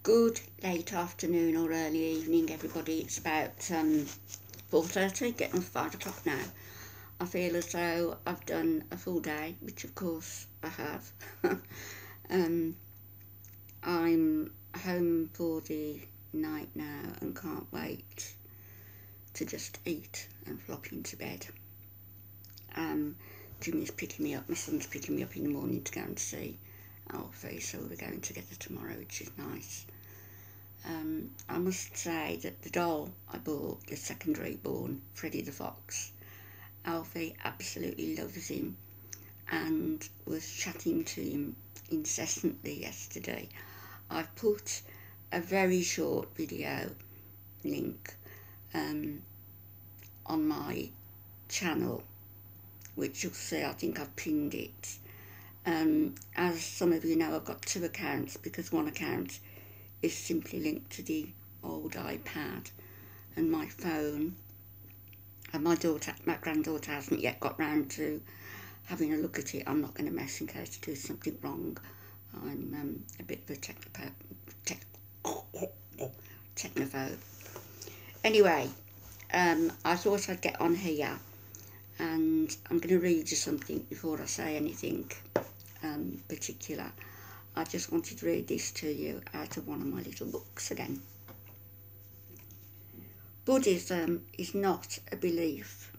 Good late afternoon or early evening, everybody. It's about 4:30, getting on 5 o'clock now. I feel as though I've done a full day, which of course I have. I'm home for the night now and can't wait to just eat and flop into bed. Jimmy's picking me up, my son's picking me up in the morning to go and see Alfie, so we're going together tomorrow, which is nice. I must say that the doll I bought, the secondary born, Freddy the Fox, Alfie absolutely loves him and was chatting to him incessantly yesterday. I've put a very short video link on my channel, which you'll see. I think I've pinned it. As some of you know, I've got two accounts because one account is simply linked to the old iPad and my phone, and my granddaughter hasn't yet got round to having a look at it. I'm not going to mess in case I do something wrong. I'm a bit of a technophobe. Anyway, I thought I'd get on here and I'm going to read you something before I say anything particular. I just wanted to read this to you out of one of my little books again. Buddhism is not a belief.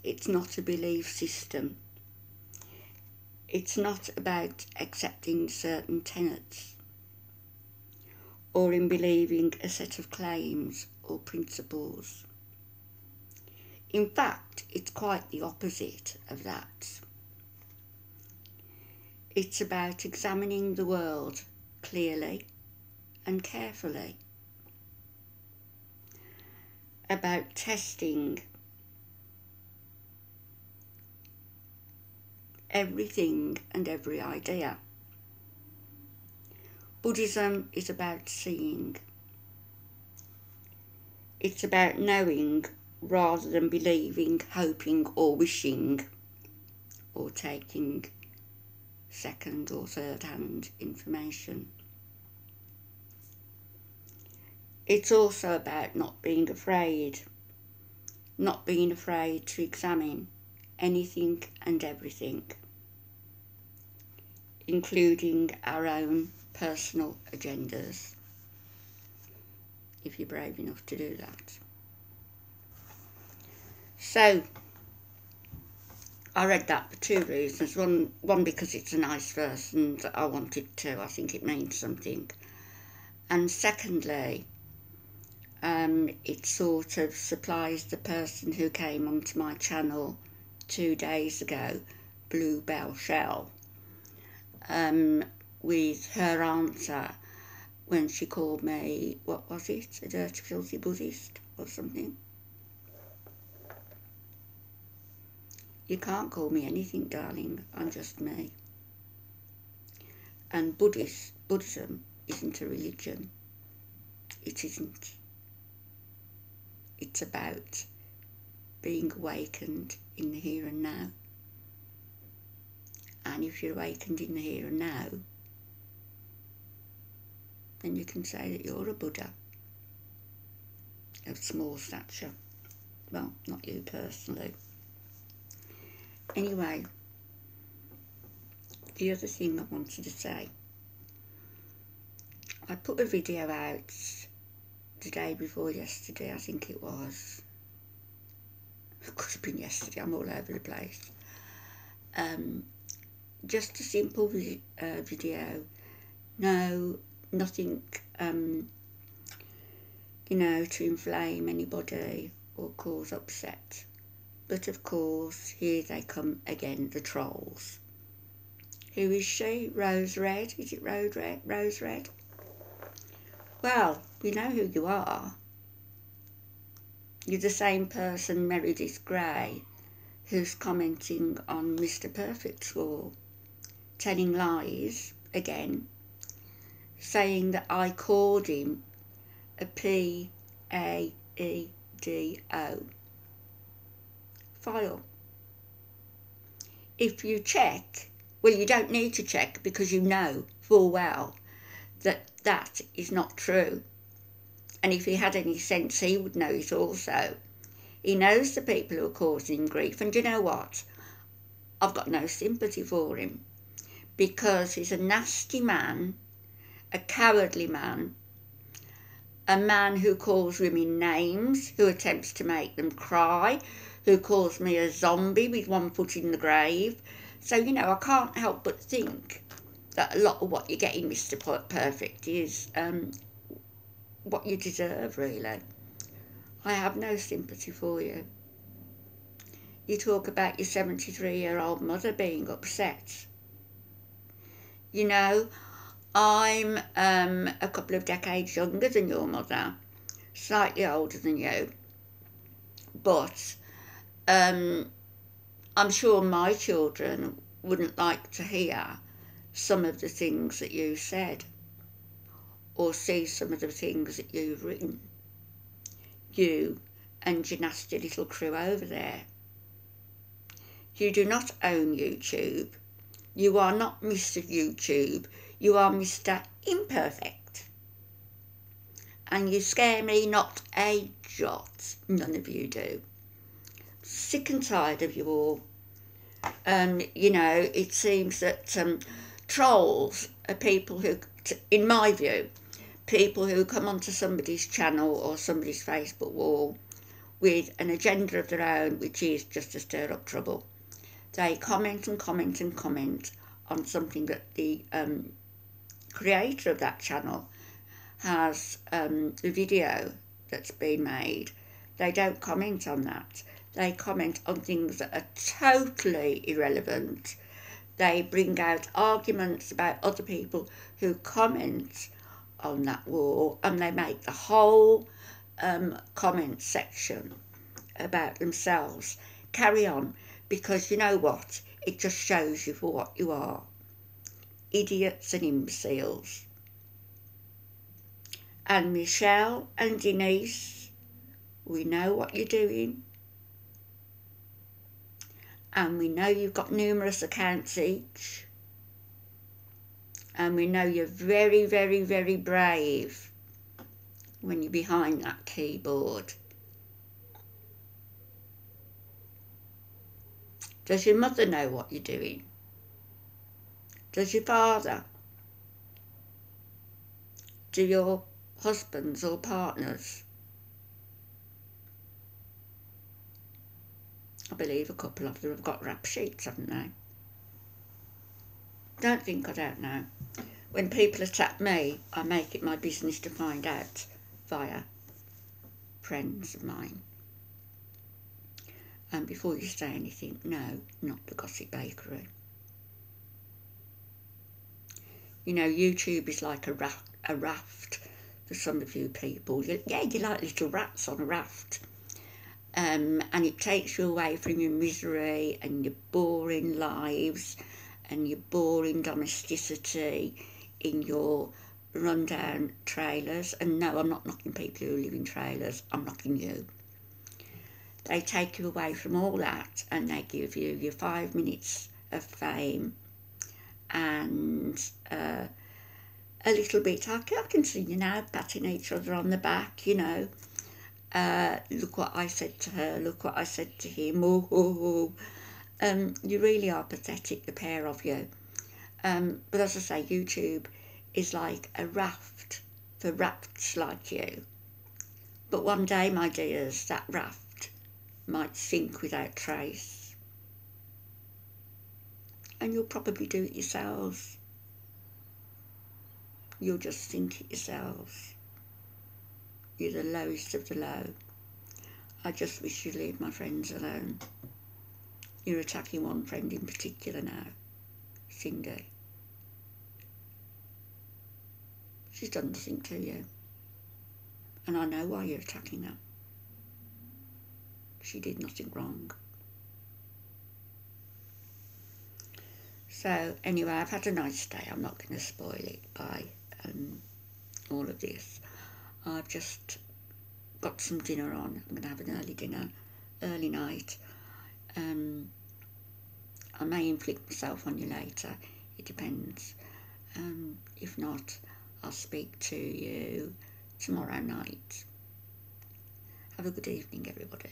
It's not a belief system. It's not about accepting certain tenets or in believing a set of claims or principles. In fact, it's quite the opposite of that. It's about examining the world clearly and carefully, about testing everything and every idea. Buddhism is about seeing. It's about knowing rather than believing, hoping or wishing or taking second or third hand information. It's also about not being afraid to examine anything and everything, including our own personal agendas, if you're brave enough to do that. So, I read that for two reasons. One because it's a nice verse and I wanted to. I think it means something. And secondly, it sort of supplies the person who came onto my channel 2 days ago, Bluebell Shell, with her answer when she called me, what was it, a dirty filthy Buddhist or something. You can't call me anything, darling. I'm just me. And Buddhism isn't a religion. It isn't. It's about being awakened in the here and now. And if you're awakened in the here and now, then you can say that you're a Buddha of small stature. Well, not you personally. Anyway, the other thing I wanted to say, I put a video out the day before yesterday, I think it was. It could have been yesterday, I'm all over the place. Just a simple video, nothing, to inflame anybody or cause upset. But of course, here they come again, the trolls. Who is she? Rose Red? Is it Rose Red? Well, we know who you are. You're the same person, Meredith Grey, who's commenting on Mr. Perfect's wall, telling lies again, saying that I called him a PAEDO file. If you check, well, you don't need to check because you know full well that that is not true. And if he had any sense, he would know it also. He knows the people who are causing him grief. And you know what? I've got no sympathy for him, because he's a nasty man, a cowardly man, a man who calls women names, who attempts to make them cry, who calls me a zombie with one foot in the grave. So, I can't help but think that a lot of what you get in Mr. Perfect is what you deserve, really. I have no sympathy for you. You talk about your 73-year-old mother being upset. I'm a couple of decades younger than your mother, slightly older than you, but I'm sure my children wouldn't like to hear some of the things that you said, or see some of the things that you've written. You and your nasty little crew over there. You do not own YouTube. You are not Mr. YouTube. You are Mr. Imperfect. And you scare me not a jot. None of you do. Sick and tired of you all. It seems that trolls are people who, in my view, people who come onto somebody's channel or somebody's Facebook wall with an agenda of their own, which is just to stir up trouble. They comment and comment and comment on something that the creator of that channel has the video that's been made. They don't comment on that. They comment on things that are totally irrelevant. They bring out arguments about other people who comment on that wall, and they make the whole comment section about themselves. Carry on, because you know what? It just shows you for what you are. Idiots and imbeciles. And Michelle and Denise, we know what you're doing. And we know you've got numerous accounts each. And we know you're very, very, very brave when you're behind that keyboard. Does your mother know what you're doing? Does your father? Do your husbands or partners? I believe a couple of them have got rap sheets, haven't they? Don't think I don't know. When people attack me, I make it my business to find out via friends of mine. And before you say anything, no, not the Gossip Bakery. YouTube is like a raft for some of you people. You're like little rats on a raft. And it takes you away from your misery and your boring lives and your boring domesticity in your rundown trailers. And no, I'm not knocking people who live in trailers. I'm knocking you. They take you away from all that, and they give you your 5 minutes of fame and a little bit. I can see you now patting each other on the back, look what I said to her, look what I said to him. You really are pathetic, the pair of you. But as I say, YouTube is like a raft for rafts like you. But one day, my dears, that raft might sink without trace. And you'll probably do it yourselves. You'll just sink it yourselves. You're the lowest of the low. I just wish you'd leave my friends alone. You're attacking one friend in particular now, Cindy. She's done nothing to you. And I know why you're attacking her. She did nothing wrong. So anyway, I've had a nice day. I'm not going to spoil it by all of this. I've just got some dinner on. I'm going to have an early dinner, early night. I may inflict myself on you later. It depends. If not, I'll speak to you tomorrow night. Have a good evening, everybody.